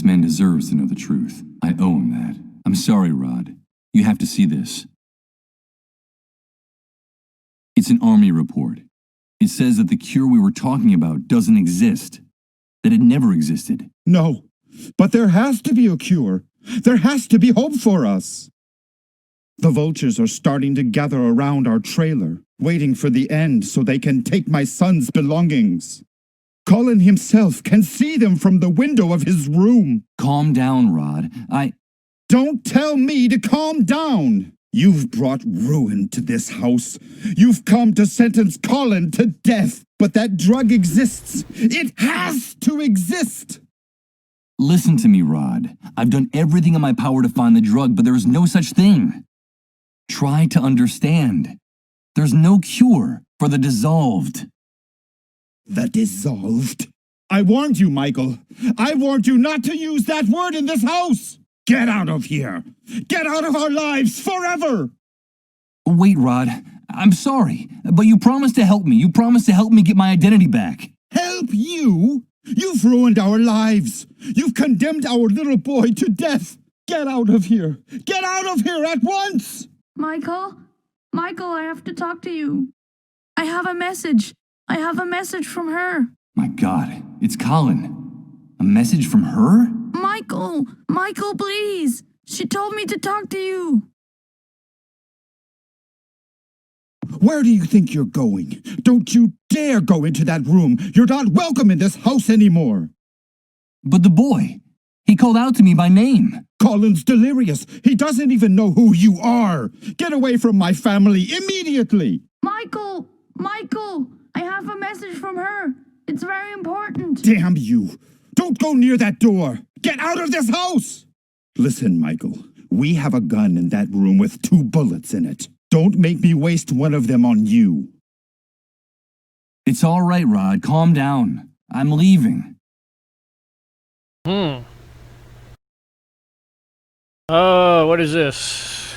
man deserves to know the truth. I owe him that. I'm sorry, Rod. You have to see this. It's an army report. It says that the cure we were talking about doesn't exist. That it never existed. No, but there has to be a cure. There has to be hope for us. The vultures are starting to gather around our trailer, waiting for the end so they can take my son's belongings. Colin himself can see them from the window of his room. Calm down, Rod. Don't tell me to calm down. You've brought ruin to this house. You've come to sentence Colin to death. But that drug exists. It has to exist. Listen to me, Rod. I've done everything in my power to find the drug, but there is no such thing. Try to understand. There's no cure for the dissolved. The dissolved? I warned you, Michael. I warned you not to use that word in this house. Get out of here. Get out of our lives forever. Wait, Rod. I'm sorry, but you promised to help me. You promised to help me get my identity back. Help you? You've ruined our lives. You've condemned our little boy to death. Get out of here. Get out of here at once. Michael, I have to talk to you. I have a message. I have a message from her. My God, it's Colin. A message from her? Michael, please. She told me to talk to you. Where do you think you're going? Don't you dare go into that room. You're not welcome in this house anymore. But the boy, he called out to me by name. Colin's delirious. He doesn't even know who you are. Get away from my family immediately. Michael, I have a message from her. It's very important. Damn you. Don't go near that door. Get out of this house. Listen, Michael, we have a gun in that room with 2 bullets in it. Don't make me waste one of them on you. It's all right, Rod. Calm down. I'm leaving. What is this?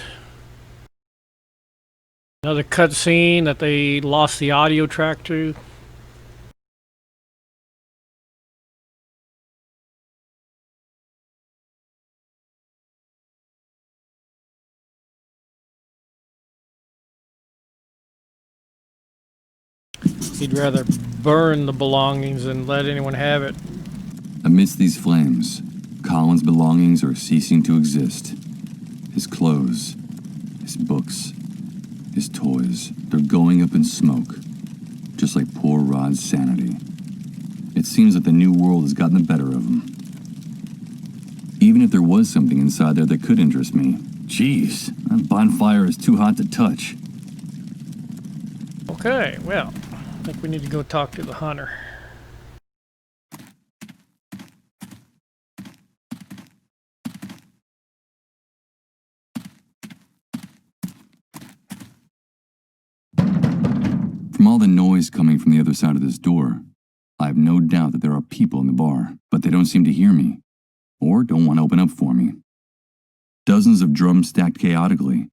Another cutscene that they lost the audio track to. He'd rather burn the belongings than let anyone have it. Amidst these flames, Colin's belongings are ceasing to exist. His clothes, his books, his toys, they're going up in smoke, just like poor Rod's sanity. It seems that the new world has gotten the better of him. Even if there was something inside there that could interest me, jeez, that bonfire is too hot to touch. Okay, well, I think we need to go talk to the hunter. From all the noise coming from the other side of this door, I have no doubt that there are people in the bar, but they don't seem to hear me, or don't want to open up for me. Dozens of drums stacked chaotically.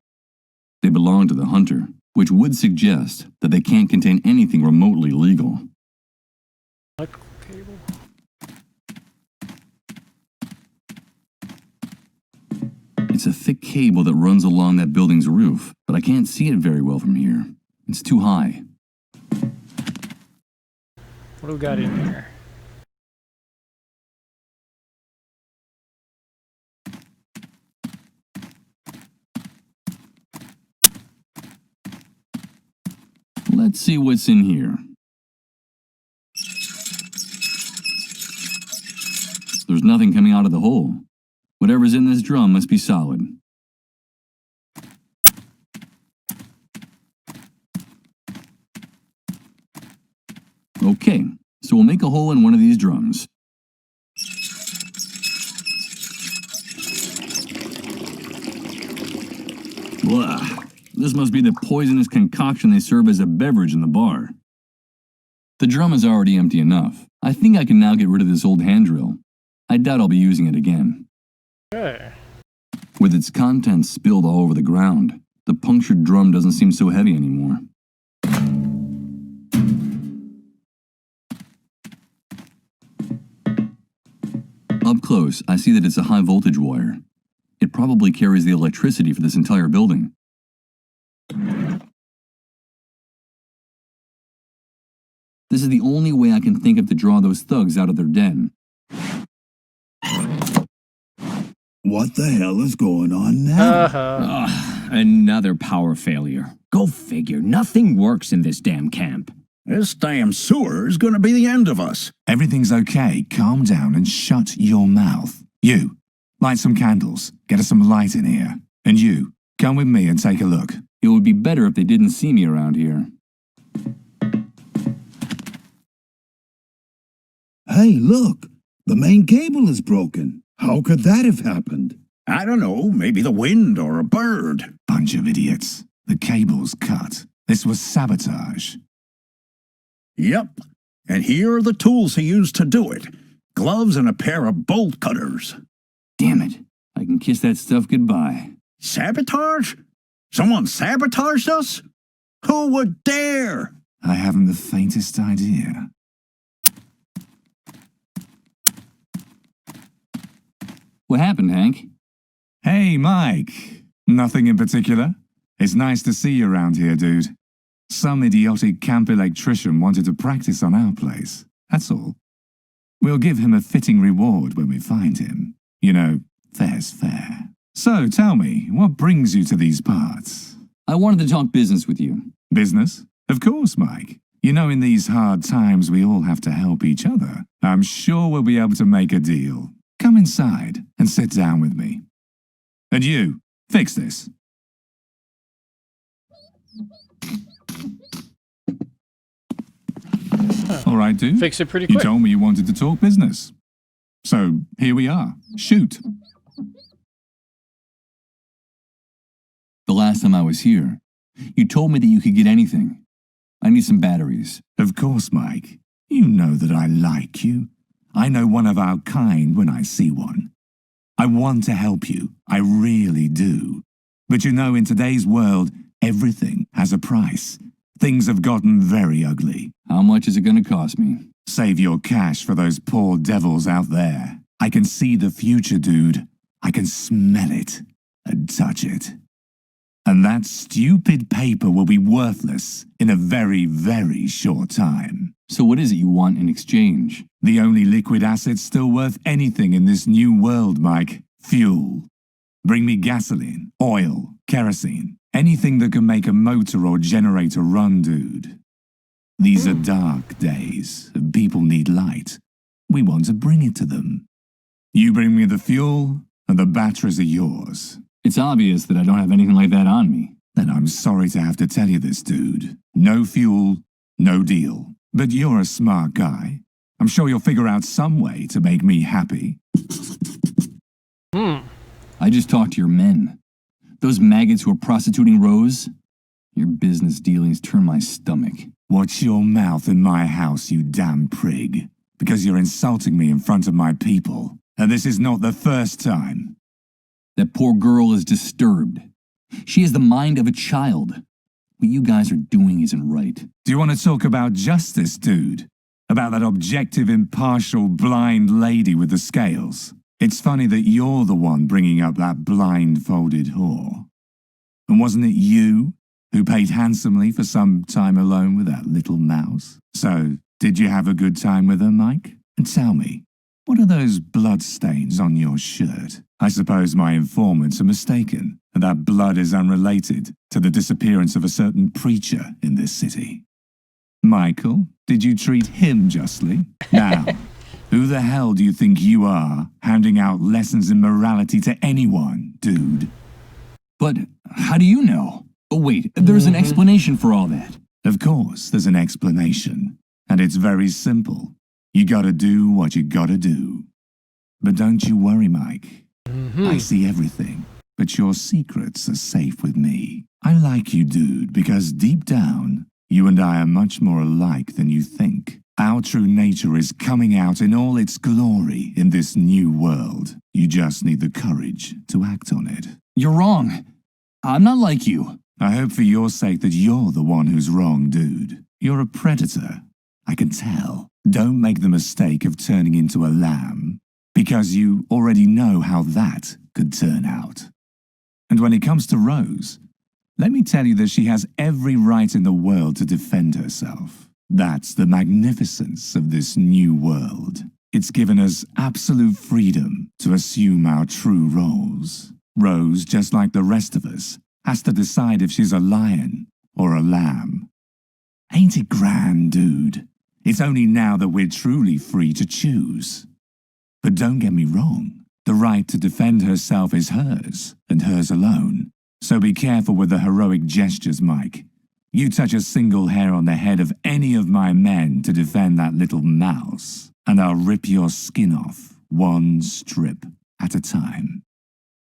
They belong to the hunter, which would suggest that they can't contain anything remotely legal. Electrical cable. It's a thick cable that runs along that building's roof, but I can't see it very well from here. It's too high. What do we got in here? Let's see what's in here. There's nothing coming out of the hole. Whatever's in this drum must be solid. Okay, so we'll make a hole in one of these drums. Blah. This must be the poisonous concoction they serve as a beverage in the bar. The drum is already empty enough. I think I can now get rid of this old hand drill. I doubt I'll be using it again. Okay. With its contents spilled all over the ground, the punctured drum doesn't seem so heavy anymore. Up close, I see that it's a high voltage wire. It probably carries the electricity for this entire building. This is the only way I can think of to draw those thugs out of their den. What the hell is going on now? Another power failure. Go figure, nothing works in this damn camp. This damn sewer is gonna be the end of us. Everything's okay. Calm down and shut your mouth. You, light some candles. Get us some light in here. And you, come with me and take a look. It would be better if they didn't see me around here. Hey, look! The main cable is broken. How could that have happened? I don't know, maybe the wind or a bird. Bunch of idiots. The cable's cut. This was sabotage. Yep, and here are the tools he used to do it. Gloves and a pair of bolt cutters. Damn it. I can kiss that stuff goodbye. Sabotage? Someone sabotaged us? Who would dare? I haven't the faintest idea. What happened, Hank? Hey, Mike. Nothing in particular. It's nice to see you around here, dude. Some idiotic camp electrician wanted to practice on our place. That's all. We'll give him a fitting reward when we find him. You know, fair's fair. So, tell me, what brings you to these parts? I wanted to talk business with you. Business? Of course, Mike. You know, in these hard times, we all have to help each other. I'm sure we'll be able to make a deal. Come inside and sit down with me. And you, fix this. All right, dude. Fix it pretty You quick. told me you wanted to talk business. So, here we are. Shoot. The last time I was here, you told me that you could get anything. I need some batteries. Of course, Mike. You know that I like you. I know one of our kind when I see one. I want to help you. I really do. But you know, in today's world, everything has a price. Things have gotten very ugly. How much is it going to cost me? Save your cash for those poor devils out there. I can see the future, dude. I can smell it and touch it. And that stupid paper will be worthless in a very, very short time. So what is it you want in exchange? The only liquid asset still worth anything in this new world, Mike. Fuel. Bring me gasoline, oil, kerosene, anything that can make a motor or generator run, dude. These are dark days, and people need light. We want to bring it to them. You bring me the fuel, and the batteries are yours. It's obvious that I don't have anything like that on me. Then I'm sorry to have to tell you this, dude. No fuel, no deal. But you're a smart guy. I'm sure you'll figure out some way to make me happy. I just talked to your men. Those maggots who are prostituting Rose. Your business dealings turn my stomach. Watch your mouth in my house, you damn prig. Because you're insulting me in front of my people. And this is not the first time. That poor girl is disturbed. She has the mind of a child. What you guys are doing isn't right. Do you want to talk about justice, dude? About that objective, impartial, blind lady with the scales? It's funny that you're the one bringing up that blindfolded whore. And wasn't it you who paid handsomely for some time alone with that little mouse? So, did you have a good time with her, Mike? And tell me, what are those blood stains on your shirt? I suppose my informants are mistaken, and that blood is unrelated to the disappearance of a certain preacher in this city. Michael, did you treat him justly? Now, who the hell do you think you are, handing out lessons in morality to anyone, dude? But how do you know? Oh, wait, there's an explanation for all that. Of course, there's an explanation, and it's very simple. You gotta do what you gotta do. But don't you worry, Mike. I see everything, but your secrets are safe with me. I like you, dude, because deep down, you and I are much more alike than you think. Our true nature is coming out in all its glory in this new world. You just need the courage to act on it. You're wrong. I'm not like you. I hope for your sake that you're the one who's wrong, dude. You're a predator. I can tell. Don't make the mistake of turning into a lamb. because you already know how that could turn out. And when it comes to Rose, let me tell you that she has every right in the world to defend herself. That's the magnificence of this new world. It's given us absolute freedom to assume our true roles. Rose, just like the rest of us, has to decide if she's a lion or a lamb. Ain't it grand, dude? It's only now that we're truly free to choose. But don't get me wrong, the right to defend herself is hers, and hers alone. So be careful with the heroic gestures, Mike. You touch a single hair on the head of any of my men to defend that little mouse, and I'll rip your skin off, one strip at a time.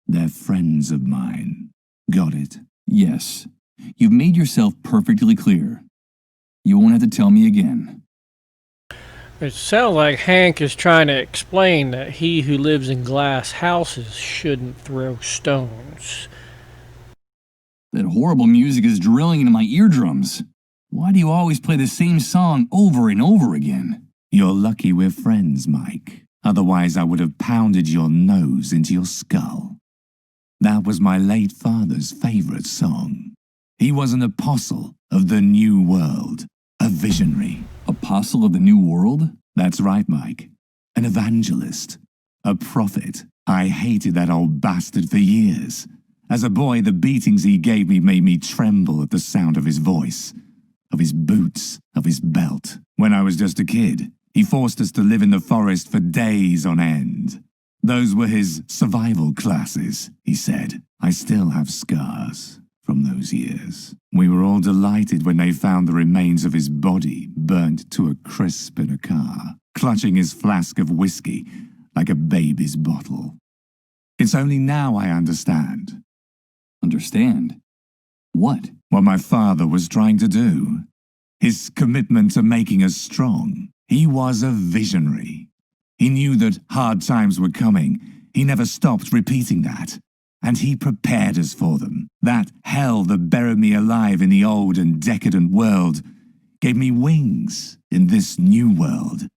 They're friends of mine. Got it? Yes. You've made yourself perfectly clear. You won't have to tell me again. It sounds like Hank is trying to explain that he who lives in glass houses shouldn't throw stones. That horrible music is drilling into my eardrums. Why do you always play the same song over and over again? You're lucky we're friends, Mike. Otherwise, I would have pounded your nose into your skull. That was my late father's favorite song. He was an apostle of the new world, a visionary. Apostle of the New World? That's right, Mike. An evangelist. A prophet. I hated that old bastard for years. As a boy, the beatings he gave me made me tremble at the sound of his voice, of his boots, of his belt. When I was just a kid, he forced us to live in the forest for days on end. Those were his survival classes, he said. I still have scars from those years. We were all delighted when they found the remains of his body burnt to a crisp in a car, clutching his flask of whiskey like a baby's bottle. It's only now I understand. Understand? What? What my father was trying to do. His commitment to making us strong. He was a visionary. He knew that hard times were coming. He never stopped repeating that. And he prepared us for them. That hell that buried me alive in the old and decadent world gave me wings in this new world.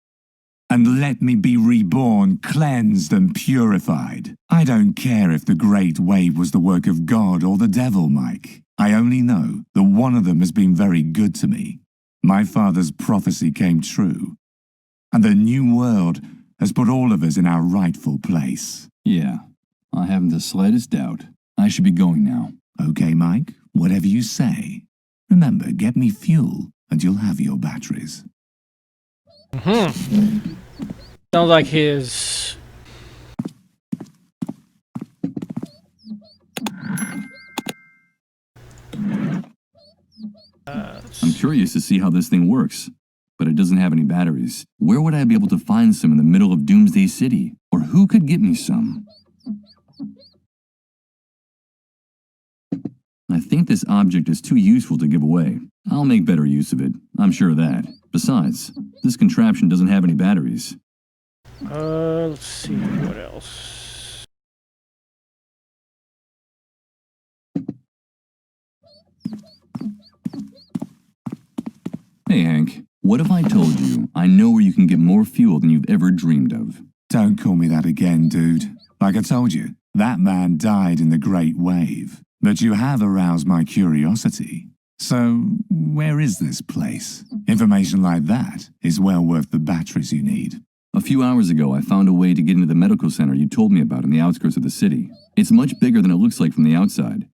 And let me be reborn, cleansed and purified. I don't care if the Great Wave was the work of God or the devil, Mike. I only know that one of them has been very good to me. My father's prophecy came true. And the new world has put all of us in our rightful place. Yeah, I haven't the slightest doubt. I should be going now. Okay, Mike, whatever you say. Remember, get me fuel and you'll have your batteries. Sounds like his... I'm curious to see how this thing works, but it doesn't have any batteries. Where would I be able to find some in the middle of Doomsday City? Or who could get me some? I think this object is too useful to give away. I'll make better use of it, I'm sure of that. Besides, this contraption doesn't have any batteries. let's see, what else? Hey Hank, what if I told you I know where you can get more fuel than you've ever dreamed of? Don't call me that again, dude. Like I told you, that man died in the Great Wave. But you have aroused my curiosity. So, where is this place? Information like that is well worth the batteries you need. A few hours ago, I found a way to get into the medical center you told me about in the outskirts of the city. It's much bigger than it looks like from the outside,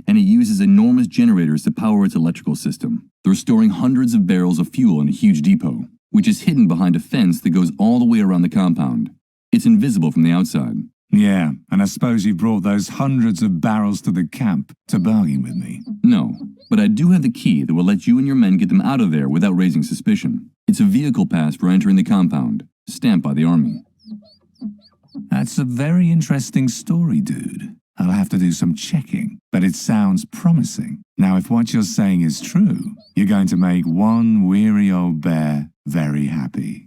and it uses enormous generators to power its electrical system. They're storing hundreds of barrels of fuel in a huge depot, which is hidden behind a fence that goes all the way around the compound. It's invisible from the outside. Yeah, and I suppose you brought those hundreds of barrels to the camp to bargain with me. No, but I do have the key that will let you and your men get them out of there without raising suspicion. It's a vehicle pass for entering the compound, stamped by the army. That's a very interesting story, dude. I'll have to do some checking, but it sounds promising. Now, if what you're saying is true, you're going to make one weary old bear very happy.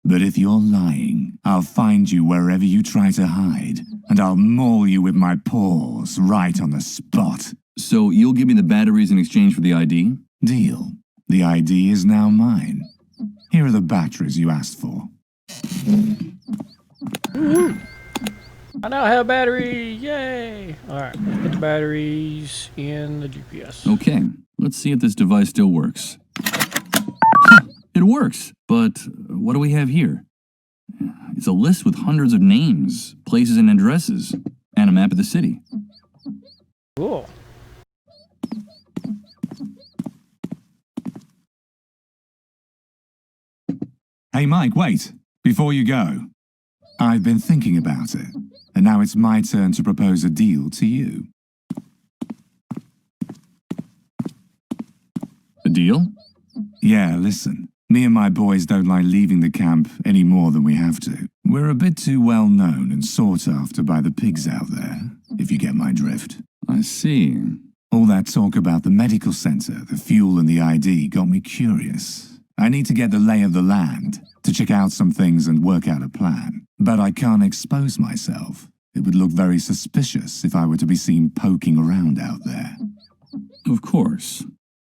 But if you're lying, I'll find you wherever you try to hide, and I'll maul you with my paws right on the spot. So you'll give me the batteries in exchange for the ID? Deal. The ID is now mine. Here are the batteries you asked for. I now have a battery! Yay! Alright, let's put the batteries in the GPS. Okay, let's see if this device still works. Huh, it works, but what do we have here? It's a list with hundreds of names, places, and addresses, and a map of the city. Cool. Hey Mike, wait. Before you go. I've been thinking about it, and now it's my turn to propose a deal to you. A deal? Yeah, listen. Me and my boys don't like leaving the camp any more than we have to. We're a bit too well known and sought after by the pigs out there, if you get my drift. I see. All that talk about the medical center, the fuel and the ID got me curious. I need to get the lay of the land, to check out some things and work out a plan. But I can't expose myself. It would look very suspicious if I were to be seen poking around out there. Of course.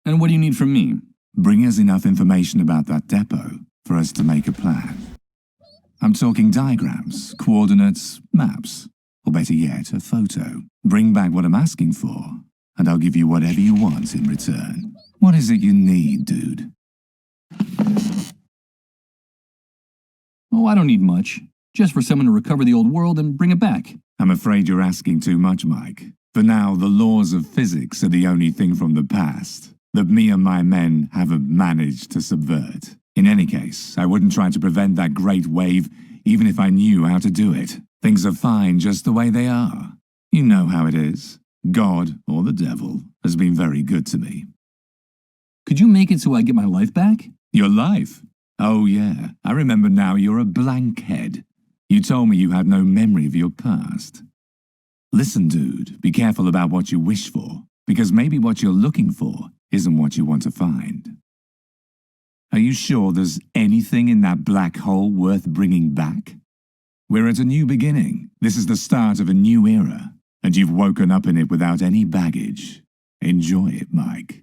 And what do you need from me? Bring us enough information about that depot for us to make a plan. I'm talking diagrams, coordinates, maps, or better yet, a photo. Bring back what I'm asking for, and I'll give you whatever you want in return. What is it you need, dude? Oh, I don't need much. Just for someone to recover the old world and bring it back. I'm afraid you're asking too much, Mike. For now, the laws of physics are the only thing from the past that me and my men haven't managed to subvert. In any case, I wouldn't try to prevent that great wave even if I knew how to do it. Things are fine just the way they are. You know how it is. God, or the devil, has been very good to me. Could you make it so I get my life back? Your life? Oh yeah, I remember now you're a blank head. You told me you had no memory of your past. Listen, dude, be careful about what you wish for, because maybe what you're looking for isn't what you want to find. Are you sure there's anything in that black hole worth bringing back? We're at a new beginning. This is the start of a new era, and you've woken up in it without any baggage. Enjoy it, Mike.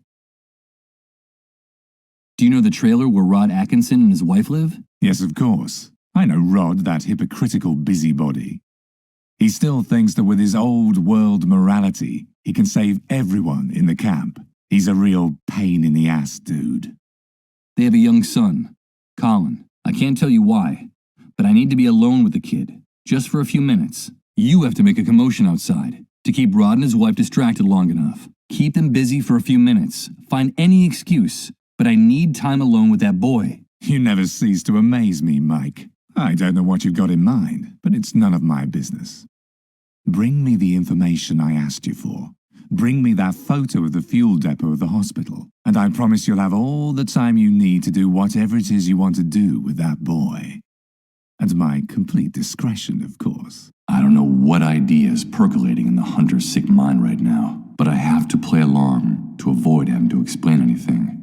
Do you know the trailer where Rod Atkinson and his wife live? Yes, of course. I know Rod, that hypocritical busybody. He still thinks that with his old world morality, he can save everyone in the camp. He's a real pain in the ass, dude. They have a young son, Colin. I can't tell you why, but I need to be alone with the kid, just for a few minutes. You have to make a commotion outside to keep Rod and his wife distracted long enough. Keep them busy for a few minutes. Find any excuse, but I need time alone with that boy. You never cease to amaze me, Mike. I don't know what you've got in mind, but it's none of my business. Bring me the information I asked you for. Bring me that photo of the fuel depot of the hospital, and I promise you'll have all the time you need to do whatever it is you want to do with that boy. At my complete discretion, of course. I don't know what idea is percolating in the hunter's sick mind right now, but I have to play along to avoid having to explain anything.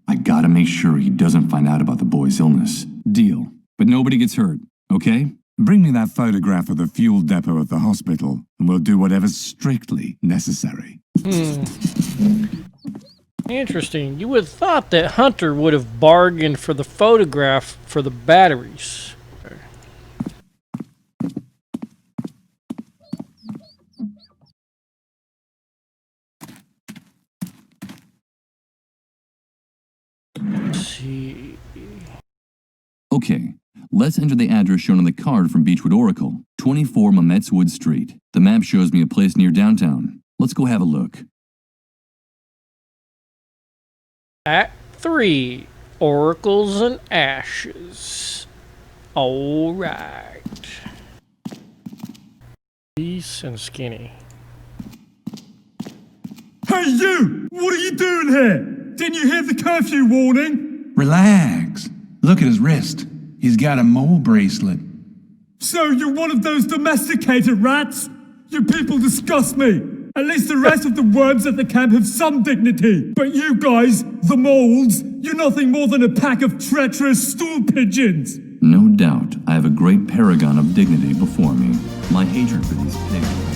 I gotta make sure he doesn't find out about the boy's illness. Deal. But nobody gets hurt, okay? Bring me that photograph of the fuel depot at the hospital, and we'll do whatever's strictly necessary. Interesting. You would have thought that Hunter would have bargained for the photograph for the batteries. Let's see. Okay, let's enter the address shown on the card from Beechwood Oracle, 24 Mametz Wood Street. The map shows me a place near downtown. Let's go have a look. Act 3, Oracles and Ashes. Alright. Peace and skinny. Hey you! What are you doing here? Didn't you hear the curfew warning? Relax. Look at his wrist. He's got a mole bracelet. So you're one of those domesticated rats? You people disgust me. At least the rest of the worms at the camp have some dignity. But you guys, the moles, you're nothing more than a pack of treacherous stool pigeons. No doubt, I have a great paragon of dignity before me. My hatred for these pigs.